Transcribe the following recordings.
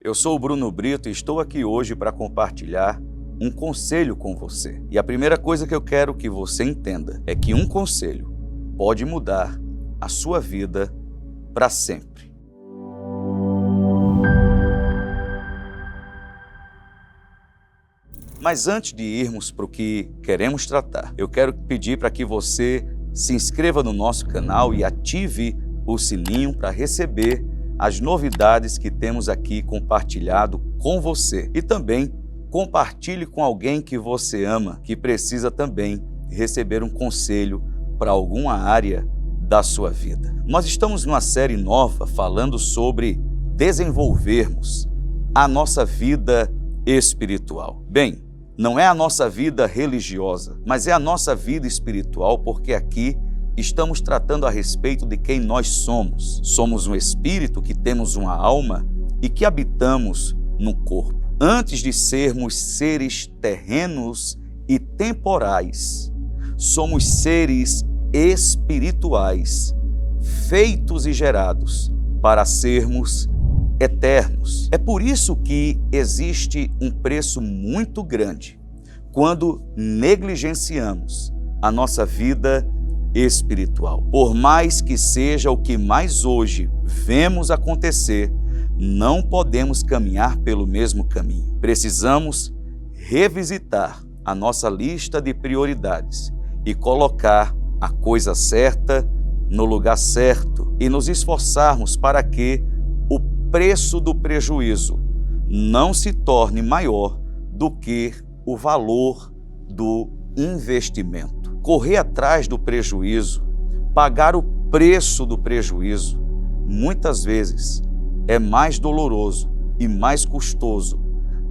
Eu sou o Bruno Brito e estou aqui hoje para compartilhar um conselho com você. E a primeira coisa que eu quero que você entenda é que um conselho pode mudar a sua vida para sempre. Mas antes de irmos para o que queremos tratar, eu quero pedir para que você se inscreva no nosso canal e ative o sininho para receber as novidades que temos aqui compartilhado com você. E também compartilhe com alguém que você ama, que precisa também receber um conselho para alguma área da sua vida. Nós estamos numa série nova falando sobre desenvolvermos a nossa vida espiritual. Bem, não é a nossa vida religiosa, mas é a nossa vida espiritual, porque aqui estamos tratando a respeito de quem nós somos. Somos um espírito que temos uma alma e que habitamos no corpo. Antes de sermos seres terrenos e temporais, somos seres espirituais, feitos e gerados para sermos eternos. É por isso que existe um preço muito grande quando negligenciamos a nossa vida espiritual. Por mais que seja o que mais hoje vemos acontecer, não podemos caminhar pelo mesmo caminho. Precisamos revisitar a nossa lista de prioridades e colocar a coisa certa no lugar certo e nos esforçarmos para que o preço do prejuízo não se torne maior do que o valor do investimento. Correr atrás do prejuízo, pagar o preço do prejuízo, muitas vezes é mais doloroso e mais custoso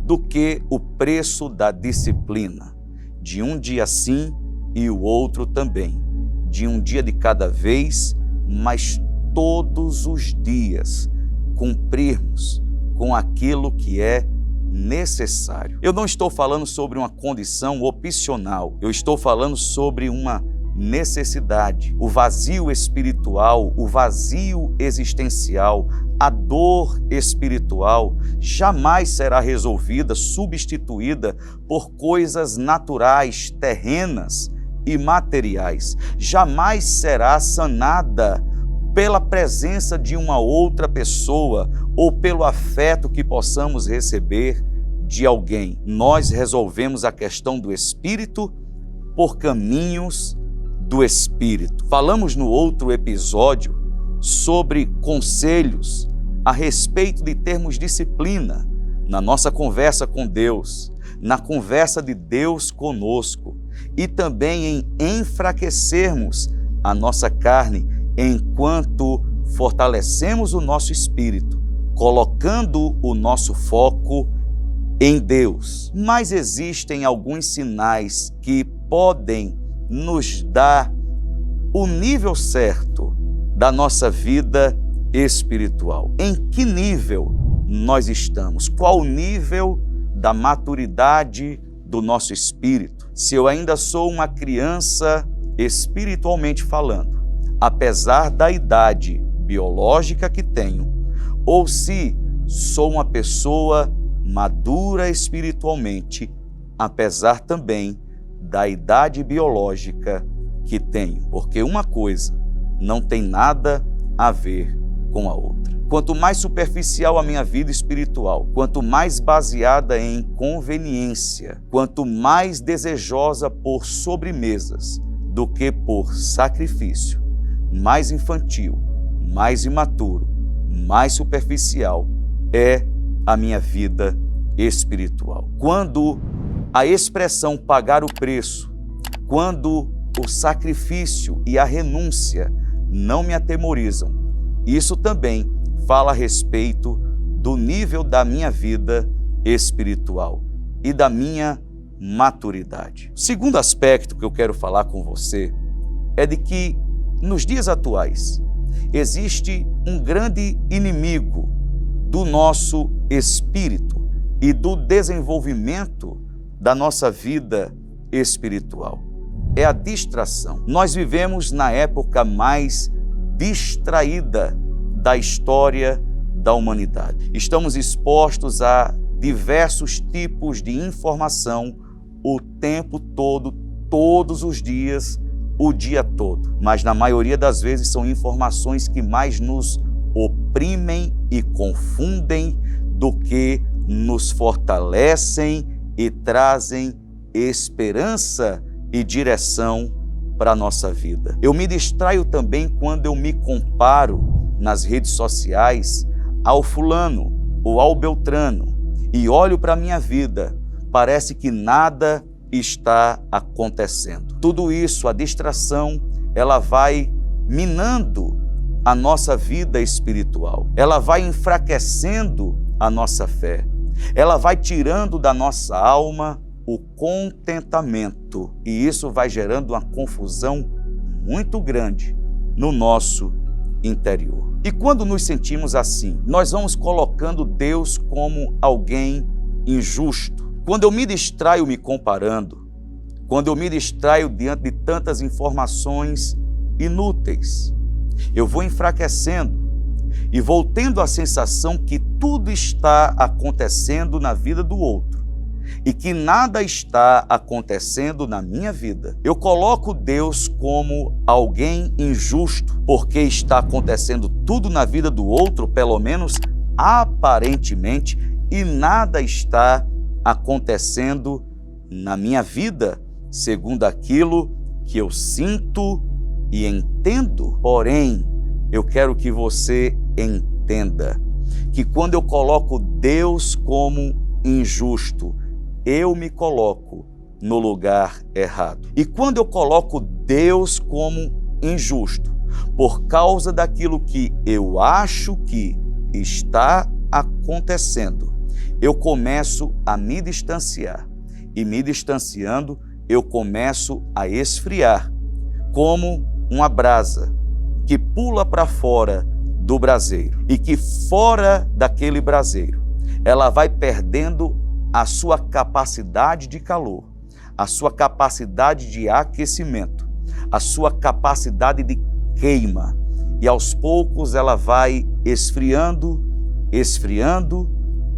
do que o preço da disciplina, de um dia sim e o outro também, de um dia de cada vez, mas todos os dias cumprirmos com aquilo que é necessário. Eu não estou falando sobre uma condição opcional, eu estou falando sobre uma necessidade. O vazio espiritual, o vazio existencial, a dor espiritual jamais será resolvida, substituída por coisas naturais, terrenas e materiais. Jamais será sanada pela presença de uma outra pessoa ou pelo afeto que possamos receber de alguém. Nós resolvemos a questão do espírito por caminhos do espírito. Falamos no outro episódio sobre conselhos a respeito de termos disciplina na nossa conversa com Deus, na conversa de Deus conosco e também em enfraquecermos a nossa carne enquanto fortalecemos o nosso espírito, colocando o nosso foco em Deus. Mas existem alguns sinais que podem nos dar o nível certo da nossa vida espiritual. Em que nível nós estamos? Qual o nível da maturidade do nosso espírito? Se eu ainda sou uma criança espiritualmente falando, apesar da idade biológica que tenho, ou se sou uma pessoa madura espiritualmente, apesar também da idade biológica que tenho, porque uma coisa não tem nada a ver com a outra. Quanto mais superficial a minha vida espiritual, quanto mais baseada em conveniência, quanto mais desejosa por sobremesas do que por sacrifício, mais infantil, mais imaturo, mais superficial é a minha vida espiritual. Quando a expressão pagar o preço, quando o sacrifício e a renúncia não me atemorizam, isso também fala a respeito do nível da minha vida espiritual e da minha maturidade. O segundo aspecto que eu quero falar com você é de que nos dias atuais, existe um grande inimigo do nosso espírito e do desenvolvimento da nossa vida espiritual. É a distração. Nós vivemos na época mais distraída da história da humanidade. Estamos expostos a diversos tipos de informação o tempo todo, todos os dias, o dia todo. Mas na maioria das vezes são informações que mais nos oprimem e confundem do que nos fortalecem e trazem esperança e direção para a nossa vida. Eu me distraio também quando eu me comparo nas redes sociais ao fulano ou ao beltrano e olho para a minha vida, parece que nada está acontecendo. Tudo isso, a distração, ela vai minando a nossa vida espiritual. Ela vai enfraquecendo a nossa fé. Ela vai tirando da nossa alma o contentamento. E isso vai gerando uma confusão muito grande no nosso interior. E quando nos sentimos assim, nós vamos colocando Deus como alguém injusto. Quando eu me distraio me comparando, quando eu me distraio diante de tantas informações inúteis, eu vou enfraquecendo e vou tendo a sensação que tudo está acontecendo na vida do outro e que nada está acontecendo na minha vida. Eu coloco Deus como alguém injusto porque está acontecendo tudo na vida do outro, pelo menos aparentemente, e nada está acontecendo na minha vida segundo aquilo que eu sinto e entendo. Porém, eu quero que você entenda que quando eu coloco Deus como injusto, eu me coloco no lugar errado. E quando eu coloco Deus como injusto, por causa daquilo que eu acho que está acontecendo, eu começo a me distanciar. E me distanciando, eu começo a esfriar, como uma brasa que pula para fora do braseiro e que fora daquele braseiro ela vai perdendo a sua capacidade de calor, a sua capacidade de aquecimento, a sua capacidade de queima, e aos poucos ela vai esfriando, esfriando,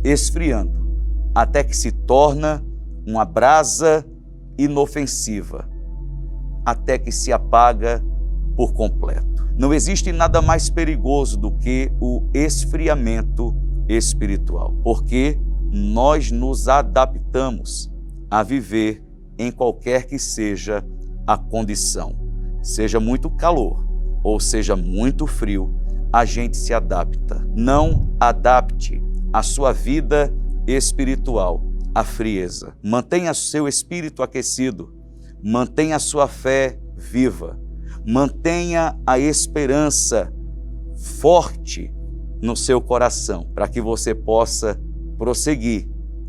esfriando, até que se torna uma brasa inofensiva, até que se apaga por completo. Não existe nada mais perigoso do que o esfriamento espiritual, porque nós nos adaptamos a viver em qualquer que seja a condição. Seja muito calor ou seja muito frio, a gente se adapta. Não adapte a sua vida espiritual à frieza. Mantenha seu espírito aquecido, mantenha a sua fé viva, mantenha a esperança forte no seu coração, para que você possa prosseguir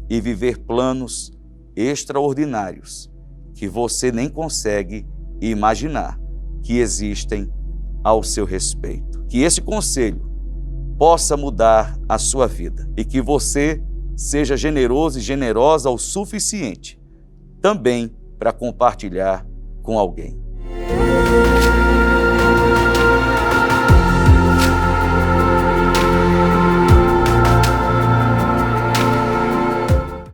e viver planos extraordinários que você nem consegue imaginar que existem ao seu respeito. Que esse conselho possa mudar a sua vida e que você seja generoso e generosa o suficiente também para compartilhar com alguém.